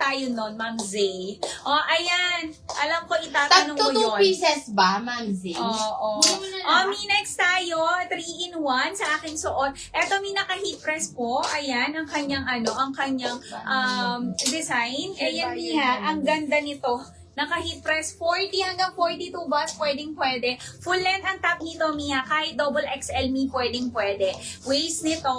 tayo nun, Ma'am Zay. O, ayan. Alam ko, itatanong mo Tatlo 2 yun. pieces ba, Ma'am Z? Oo. Mi, next tayo. 3-in-1 sa aking suot. Eto, Mi, naka-heat press po. Ayan, ang kanyang, design. Ayan, Mi, ha. Ang ganda nito. Naka-heat press 40 hanggang 42 bus, pwedeng-pwede. Full length ang top nito, Mia. Kahit double XL, Mi, pwedeng-pwede. Waist nito,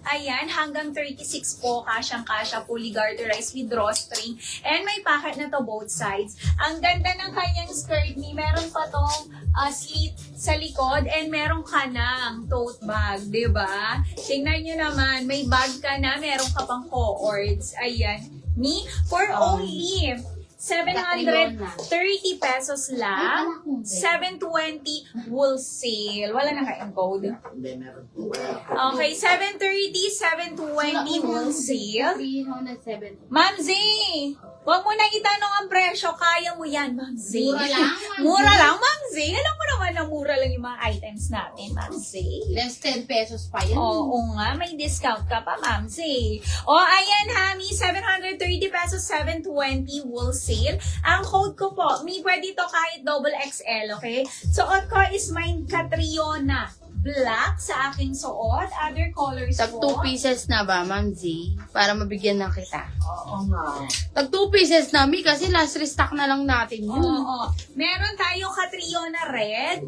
ayan, hanggang 36 po. Kasyang-kasya, fully garterized with drawstring. And may pocket na to both sides. Ang ganda ng kanyang skirt, Mi. Meron pa tong slit sa likod and meron ka ng tote bag, di ba? Tingnan nyo naman, may bag ka na, meron ka pang cords. Ayan. Mi, for only 730 pesos lang. 720 wholesale. Wala na kayong code. Okay, 730, 720 wholesale. 307. Ma'am Z, huwag mo nang itanong ang presyo. Kaya mo yan, Ma'am Z. Mura lang, Ma'am Z. Mura lang, Ma'am Z. Alam mo naman na mura lang yung mga items natin, Ma'am Z. Less 10 pesos pa yan. Oo nga, may discount ka pa, Ma'am Z. O, ayan ha, Mi, 730 pesos, 720 wholesale. Ang code ko po, Mi, pwede to kahit double XL, okay? Suot ko is mine Catriona. Black sa aking suot. Other colors Tag po. 2 pieces na ba, Ma'am Z? Para mabigyan na kita. Oo nga. Tag 2 pieces na, Mi, kasi last restock na lang natin yun. Oo. Meron tayong Catriona Red.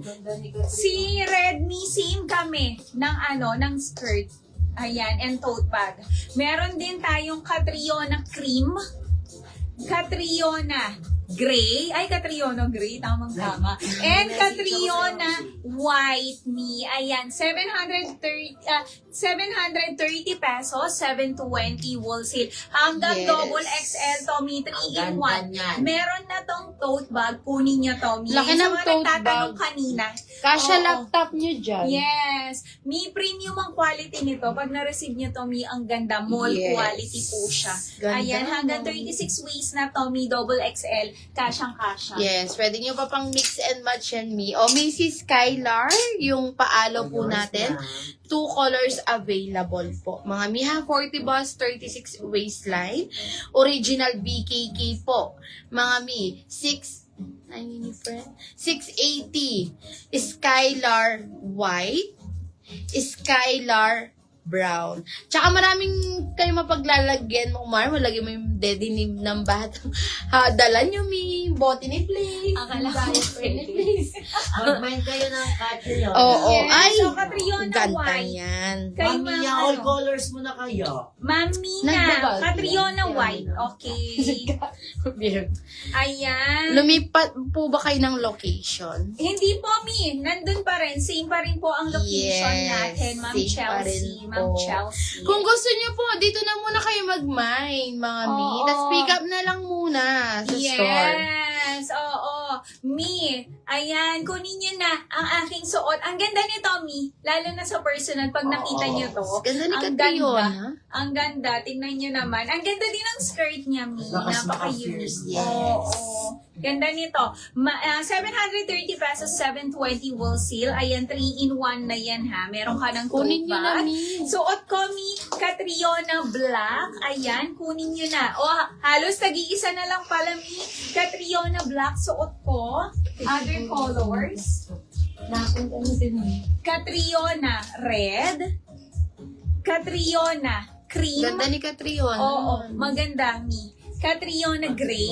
Si Red, Mi, same kami ng skirt. Ayan, and tote bag. Meron din tayong Catriona Cream. Catriona Gray. Ay, Catriona Gray. Tamang-tama. And Catriona White, Mi. Ayan, 730 pesos, 720 wholesale. Hanggang Yes. double XL, Tommy, 3-in-1. Meron na tong tote bag. Kunin nyo, Tommy. Laki ng mga tote nagtatanong bag. kanina. Kasha Oo. laptop nyo dyan. Yes. Mi, premium ang quality nito. Pag na-receive nyo, Tommy, ang ganda. Mall Yes. quality po siya. Ganda. Ayan, hanggang 36 waist na, Tommy, double XL. Kasyang-kasya. Yes, pwede nyo pa pang mix and match yan, Mi. O, Mrs. Skylar, yung paalo po natin. 2 colors available po. Mga Mi, ha, 40 bust, 36 waistline. Original BKK po. Mga Mi, 680. Skylar white. Skylar brown. Tsaka maraming kayo mapaglalagyan mo, Mar. Malagyan mo yung denim ng batang. Ha, dala nyo, Mi. Bote ni Play. Akala ko pwede. Mag-mind kayo ng Catriona. Oo. Yes, Ay, so Catriona ganda white. yan. Kay Mami, mga all ano? colors mo na kayo. Mami na. Nagbabag. Catriona White. Okay. Ayan. Lumipat po ba kayo ng location? Hindi po, Mi. Nandun pa rin. Same pa rin po ang location Yes, natin, Ma'am same pa rin Chelsea. po. Ma'am Chelsea. Kung gusto niyo po, dito na muna kayo mag-mine, mga Mi. Oo. Tapos pick up na lang muna sa store. Yes, oo. Mi, ayan, kunin nyo na ang aking suot. Ang ganda nito, Mi. Lalo na sa personal, pag nakita Oo. nyo to. Ganda ni Ang Catriona. Ang ganda. Tingnan nyo naman. Ang ganda din ng skirt niya, Mi. Lakas Napaka-unique. maka-fierce. Yes. Oo. Ganda nito. 730 pesos, 720 wholesale. Ayan, 3-in-1 na yan, ha. Meron ka ng tote Kunin niyo na, bag. Mi. Suot ko, Mi, Catriona Black. Ayan, kunin nyo na. O, halos tag-iisa na lang pala, Mi. Catriona Black, suot ko. Other colors. Catriona Red. Catriona Cream. Ganda ni Catriona. Oo, maganda, Mi. Catriona Gray.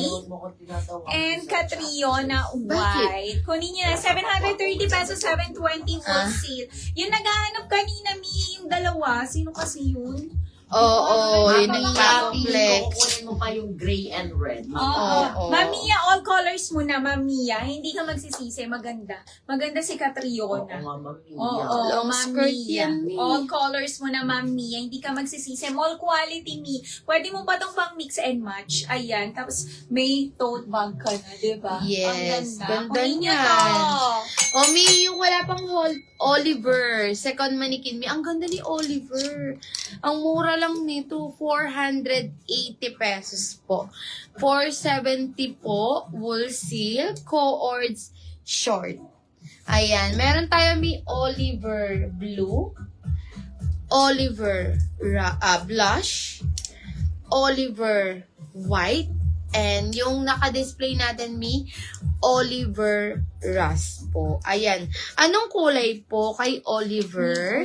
And Catriona White. Kunin nyo na. 730 pesos, 720 wholesale. Yung naghahanap kanina, Mi, yung dalawa. Sino kasi yun? Oo, yun Mama, yung mama, complex. Kukunin mo pa yung gray and red. Oo. Oo. Mamiya, all colors mo na, Mamiya. Hindi ka magsisisi. Maganda. Maganda si Catriona. Oo, Long skirt yan, Mi. All colors mo na, Mamiya. Hindi ka magsisisi. Mall quality, Mi. Pwede mo pa itong pang mix and match. Ayan. Tapos, may tote bag ka na, diba? Yes. Ang ganda. Ganda Kunin nyo niyan. to. O, Mi, yung wala pang Oliver. Second manikin, Mi. Ang ganda ni Oliver. Ang mura lang nito, 480 pesos po. 470 po, wholesale, co-ords, short. Ayan, meron tayo Mi Oliver Blue, Oliver Blush, Oliver White, And yung naka-display natin, Mi, Oliver Rust po. Ayan. Anong kulay po kay Oliver?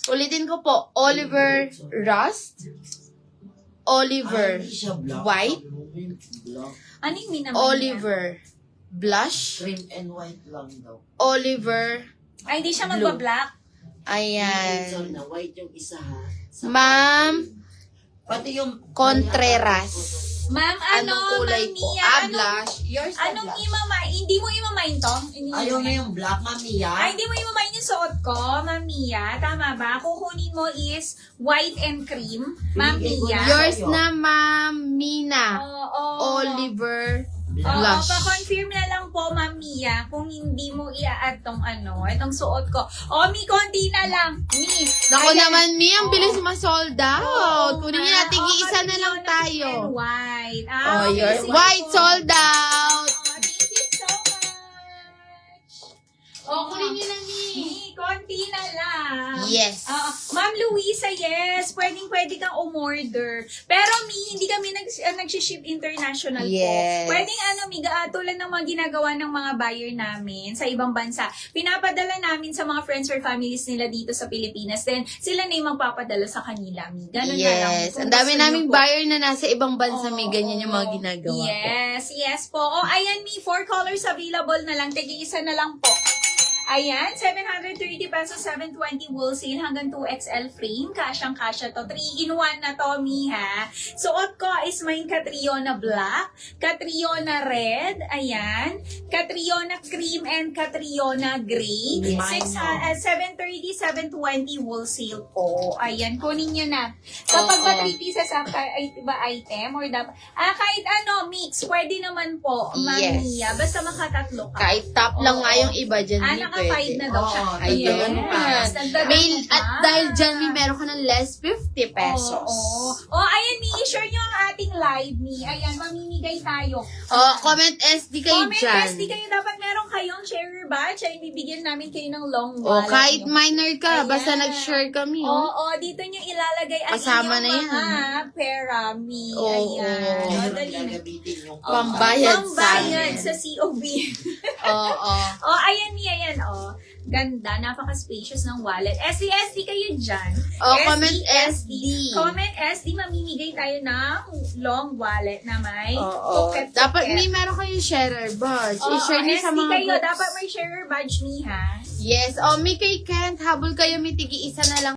Ulitin ko po, Oliver Rust, Oliver Hindi siya black. White, Sabi mo, may black. Ano yung may naman Oliver Blush, Cream and white lang daw. Oliver, niya? Ay, hindi siya Blue. magba-black. Sorry ayan. na, white yung isa ha. Ma'am Pati yung... Contreras. Ma'am, Anong kulay Ma'am po? Mia, Blush. Yours na anong blush. hindi mo imamain to? Ayaw niya yung black, mami Ay, ya. hindi mo imamain yung suot ko, Ma'am Mia. Tama ba? Kukunin mo is white and cream, Ma'am Binigay ko Mia. na. Yours na, Ma'am Mina. Oo. Oliver Oo, Blush. pa-confirm na lang po, Ma'am Mia, kung hindi mo i-add tong itong suot ko. Mi, konti na lang. Mi. Naku Ayan. naman, Mi, ang bilis ma-sold out. Oo, Kunin niyo nga. natin, Oo, isa na kasi lang yun, tayo. and white. Oh, Okay, yours. sige White po. sold out. Thank you so much. Oh, kunin niyo na, Mi. Mi, konti na lang. Yes. Ma'am Luisa, yes. Pwede kang umorder. Pero Mi, hindi kami nag-ship international Yes. po. Pwedeng Mi, tulad ng mga ginagawa ng mga buyer namin sa ibang bansa. Pinapadala namin sa mga friends or families nila dito sa Pilipinas. Then, sila na yung magpapadala sa kanila, Mi. Ganun na lang. Yes. Kung Ang dami gusto naming niyo po. buyer na nasa ibang bansa, may Oo, ganyan yung mga oo. ginagawa po. Yes po. Ayan Mi, 4 colors available na lang. Tig-isa na lang po. Ayan, 730 pesos, 720 wholesale hanggang 2XL frame. Kasyang-kasya to. 3-in-1 na to, Mi, ha? Suot ko is may Catriona Black, Catriona Red, ayan, Catriona Cream, and Catriona Gray. Mine, 730, 720 wholesale po. Ayan, kunin nyo na. Kapag ba Oo. 3 pieces after item or dapat, kahit mix, pwede naman po, Ma'am Yes. Mia. Basta makatatlo ka. Kahit top lang nga yung iba dyan, Mi, Naka-5 pwede. na daw siya. Oo, Ayun. Yes. Nagdadagdag May, pa. at dahil dyan, Mi, meron ka ng less 50 pesos. Oo. Ayan, Mi. I-share nyo ang ating live, Mi. Ayan, mamimigay tayo. Comment SD kayo Comment dyan. SD kayo. Dapat meron kayong sharer batch. Ay, bibigyan namin kayo ng long O, wallet kahit nyo. minor ka, Ayan. basta nag-share kami, Oo, dito nyo ilalagay ang Kasama inyong na yan. mga pera, Mi. Oo. Ayan. Hindi O, naman dali na. gagabitin yung Pambayad sa Pambayad amin. sa COB. Oo. Ayan, Mi. Ayan, Ganda. Napaka-spacious ng wallet. SD kayo dyan. Comment SD. Comment SD, mamimigay tayo ng long wallet na may Oo. pocket. Dapat may meron kayong sharer badge. I-share niyo sa SD mga kayo. groups. Dapat may sharer badge, Mi, ha? Yes. May kay Kent, habol kayo, may tigi-isa na lang